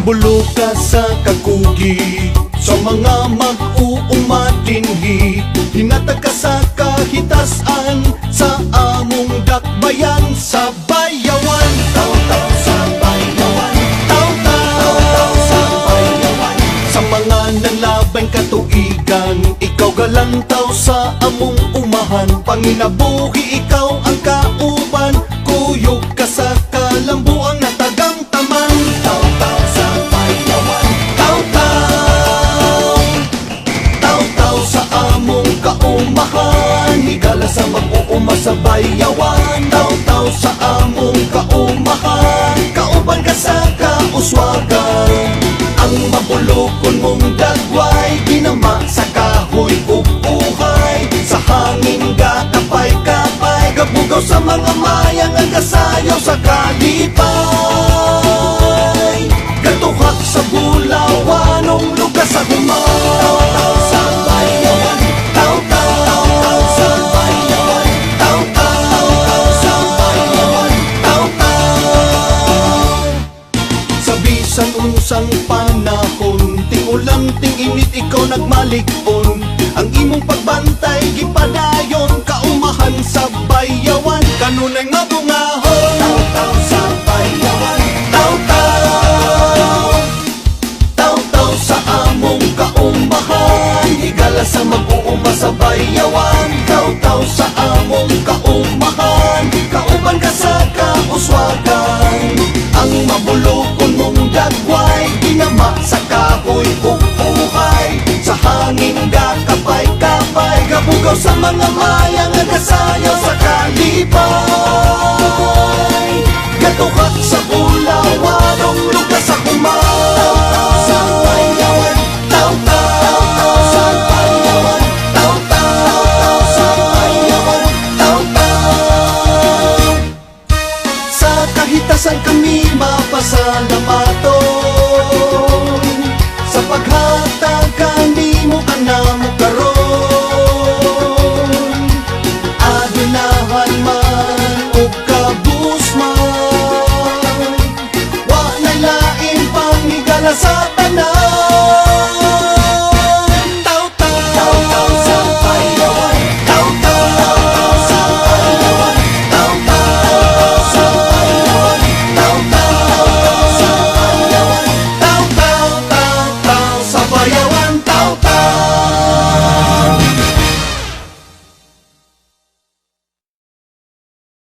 Mabulok ka sa kakugi, sa mga mag-uumatinhi. Hinatag ka sa kahitasan, sa among dakbayan, sa bayawan. Taw-taw sa bayawan, taw-taw sa bayawan. Sa mga nanlabay katuigan, ikaw galantaw sa among umahan. Panginabuhi ikaw ang kauban, kuyog ka sa kalambuang natagang taman. Taw-taw sa bayawan, taw-taw, taw-taw sa among kaumahan. Higala sa mag-uuma sa bayawan, taw-taw sa among kaumahan. Kauban ka sa kauswagan, ang mabulokon mong dagway, ginama sa kahoy ug uhay. Sa hangin kapay-kapay, gabugaw sa mga mayang ang kasayaw sa kalipay. Gatuhak sa bulawanong lugar sa humay. Taw-taw sa bayawan, taw-taw sa bayawan, taw-taw sa bayawan, taw-taw. Sa bisan unsang panahon, ting ulan ting init ikaw nagmalig-on. Ang imong pagbantay gipadayon, kaumahan sa bayawan, kanunay mabungahon. Taw-taw sa bayawan, taw-taw, taw-taw sa among kaumahan. Higala sa mag-uuma sa bayawan, taw-taw sa among kaumahan. Kauban ka sa kauswagan, ang mabulokon mong dagway, ginama sa kahoy ug uhay. Sa hangin kapay-kapay, gabugaw sa mga mayang ang kasayaw sa kalipay. Gatuhak sa bulawanong lugar sa humay. Taw-taw sa bayawan, taw-taw sa bayawan, taw-taw sa bayawan, taw-taw. Sa kahitasan kami mapasalamat,